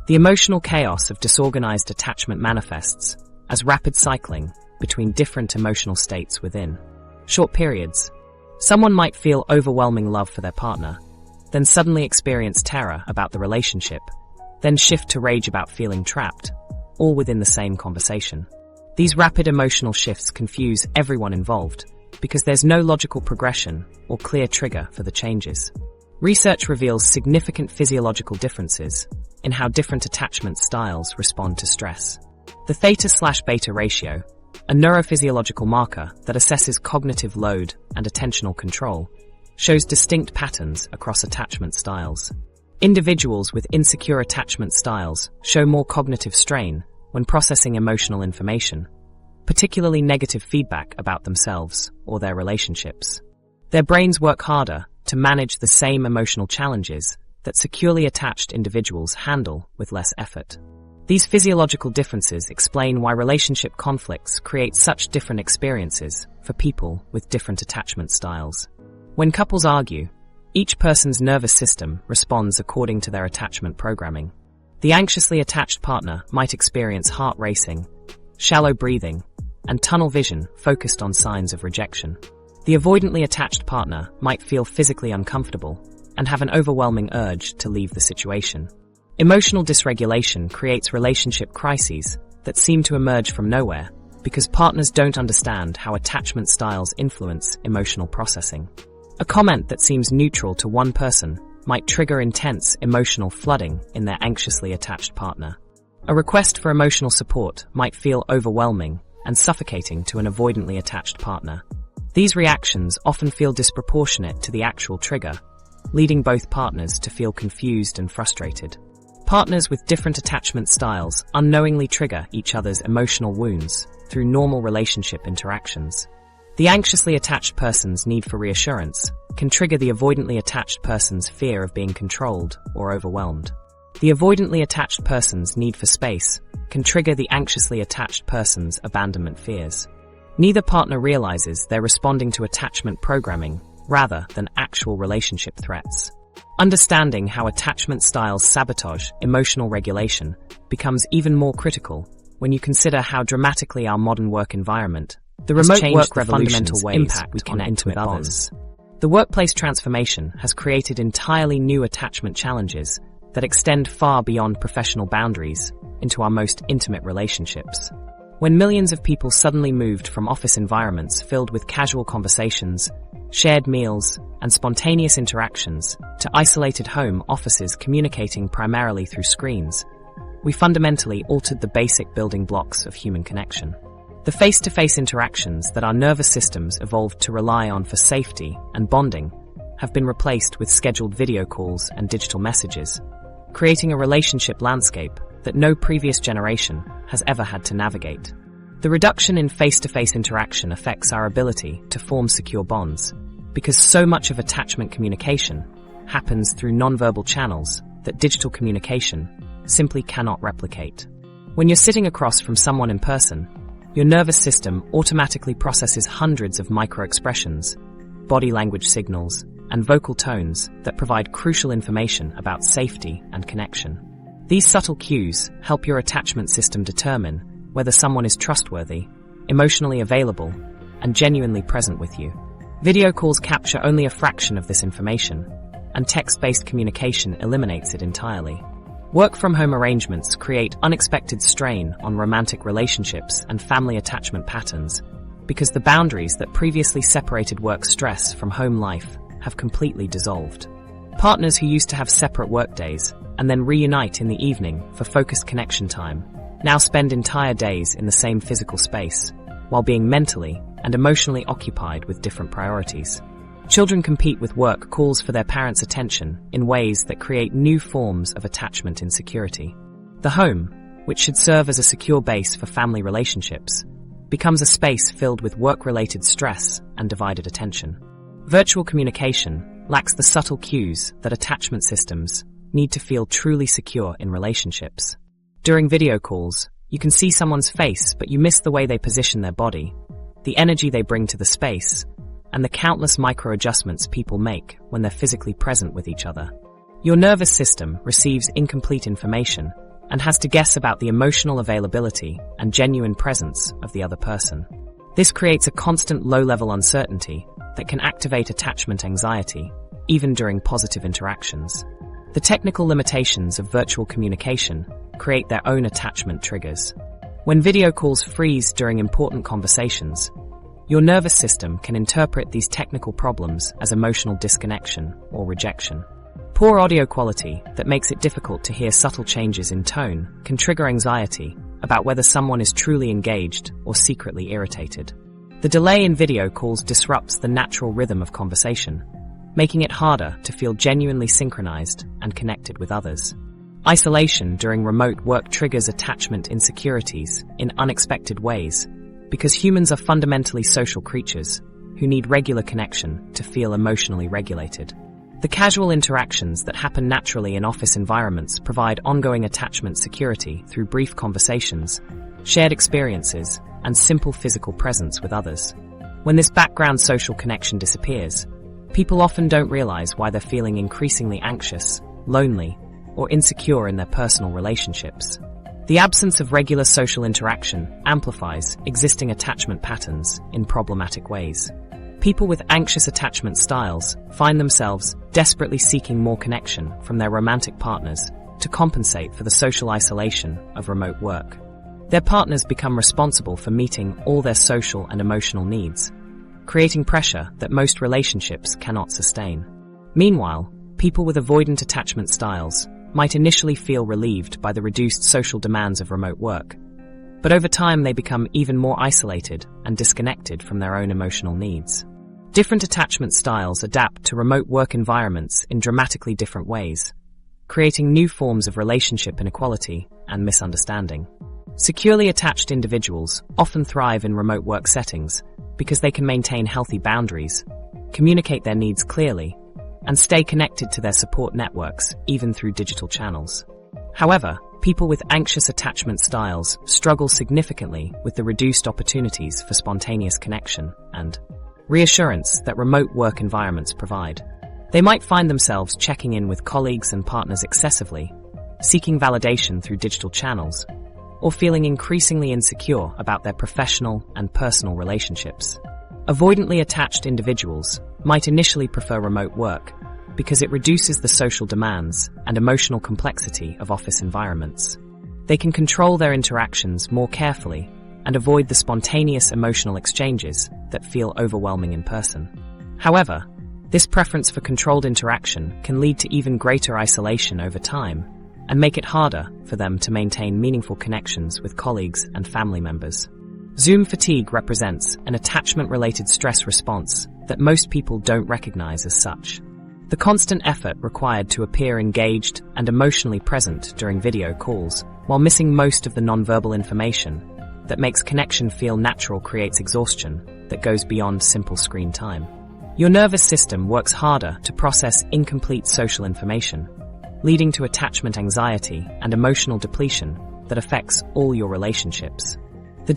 The emotional chaos of disorganized attachment manifests as rapid cycling between different emotional states within short periods. Someone might feel overwhelming love for their partner, then suddenly experience terror about the relationship, then shift to rage about feeling trapped, all within the same conversation. These rapid emotional shifts confuse everyone involved because there's no logical progression or clear trigger for the changes. Research reveals significant physiological differences in how different attachment styles respond to stress. The theta/beta ratio, a neurophysiological marker that assesses cognitive load and attentional control, shows distinct patterns across attachment styles. Individuals with insecure attachment styles show more cognitive strain when processing emotional information, particularly negative feedback about themselves or their relationships. Their brains work harder to manage the same emotional challenges that securely attached individuals handle with less effort. These physiological differences explain why relationship conflicts create such different experiences for people with different attachment styles. When couples argue, each person's nervous system responds according to their attachment programming. The anxiously attached partner might experience heart racing, shallow breathing, and tunnel vision focused on signs of rejection. The avoidantly attached partner might feel physically uncomfortable and have an overwhelming urge to leave the situation. Emotional dysregulation creates relationship crises that seem to emerge from nowhere because partners don't understand how attachment styles influence emotional processing. A comment that seems neutral to one person might trigger intense emotional flooding in their anxiously attached partner. A request for emotional support might feel overwhelming and suffocating to an avoidantly attached partner. These reactions often feel disproportionate to the actual trigger, leading both partners to feel confused and frustrated. Partners with different attachment styles unknowingly trigger each other's emotional wounds through normal relationship interactions. The anxiously attached person's need for reassurance can trigger the avoidantly attached person's fear of being controlled or overwhelmed. The avoidantly attached person's need for space can trigger the anxiously attached person's abandonment fears. Neither partner realizes they're responding to attachment programming rather than actual relationship threats. Understanding how attachment styles sabotage emotional regulation becomes even more critical when you consider how dramatically our modern work environment the remote work revolution's impact on intimate bonds. The workplace transformation has created entirely new attachment challenges that extend far beyond professional boundaries into our most intimate relationships. When millions of people suddenly moved from office environments filled with casual conversations, shared meals, and spontaneous interactions to isolated home offices communicating primarily through screens, we fundamentally altered the basic building blocks of human connection. The face-to-face interactions that our nervous systems evolved to rely on for safety and bonding have been replaced with scheduled video calls and digital messages, creating a relationship landscape that no previous generation has ever had to navigate. The reduction in face-to-face interaction affects our ability to form secure bonds, because so much of attachment communication happens through nonverbal channels that digital communication simply cannot replicate. When you're sitting across from someone in person, your nervous system automatically processes hundreds of micro-expressions, body language signals, and vocal tones that provide crucial information about safety and connection. These subtle cues help your attachment system determine whether someone is trustworthy, emotionally available, and genuinely present with you. Video calls capture only a fraction of this information, and text-based communication eliminates it entirely. Work-from-home arrangements create unexpected strain on romantic relationships and family attachment patterns because the boundaries that previously separated work stress from home life have completely dissolved. Partners who used to have separate workdays and then reunite in the evening for focused connection time now spend entire days in the same physical space, while being mentally and emotionally occupied with different priorities. Children compete with work calls for their parents' attention in ways that create new forms of attachment insecurity. The home, which should serve as a secure base for family relationships, becomes a space filled with work-related stress and divided attention. Virtual communication lacks the subtle cues that attachment systems need to feel truly secure in relationships. During video calls, you can see someone's face, but you miss the way they position their body, the energy they bring to the space, and the countless micro-adjustments people make when they're physically present with each other. Your nervous system receives incomplete information and has to guess about the emotional availability and genuine presence of the other person. This creates a constant low-level uncertainty that can activate attachment anxiety, even during positive interactions. The technical limitations of virtual communication create their own attachment triggers. When video calls freeze during important conversations, your nervous system can interpret these technical problems as emotional disconnection or rejection. Poor audio quality that makes it difficult to hear subtle changes in tone can trigger anxiety about whether someone is truly engaged or secretly irritated. The delay in video calls disrupts the natural rhythm of conversation, making it harder to feel genuinely synchronized and connected with others. Isolation during remote work triggers attachment insecurities in unexpected ways because humans are fundamentally social creatures who need regular connection to feel emotionally regulated. The casual interactions that happen naturally in office environments provide ongoing attachment security through brief conversations, shared experiences, and simple physical presence with others. When this background social connection disappears, people often don't realize why they're feeling increasingly anxious, lonely, or insecure in their personal relationships. The absence of regular social interaction amplifies existing attachment patterns in problematic ways. People with anxious attachment styles find themselves desperately seeking more connection from their romantic partners to compensate for the social isolation of remote work. Their partners become responsible for meeting all their social and emotional needs, creating pressure that most relationships cannot sustain. Meanwhile, people with avoidant attachment styles might initially feel relieved by the reduced social demands of remote work, but over time they become even more isolated and disconnected from their own emotional needs. Different attachment styles adapt to remote work environments in dramatically different ways, creating new forms of relationship inequality and misunderstanding. Securely attached individuals often thrive in remote work settings because they can maintain healthy boundaries, communicate their needs clearly, and stay connected to their support networks even through digital channels. However, people with anxious attachment styles struggle significantly with the reduced opportunities for spontaneous connection and reassurance that remote work environments provide. They might find themselves checking in with colleagues and partners excessively, seeking validation through digital channels, or feeling increasingly insecure about their professional and personal relationships. Avoidantly attached individuals might initially prefer remote work because it reduces the social demands and emotional complexity of office environments. They can control their interactions more carefully and avoid the spontaneous emotional exchanges that feel overwhelming in person. However, this preference for controlled interaction can lead to even greater isolation over time and make it harder for them to maintain meaningful connections with colleagues and family members. Zoom fatigue represents an attachment-related stress response that most people don't recognize as such. The constant effort required to appear engaged and emotionally present during video calls, while missing most of the nonverbal information that makes connection feel natural, creates exhaustion that goes beyond simple screen time. Your nervous system works harder to process incomplete social information, leading to attachment anxiety and emotional depletion that affects all your relationships.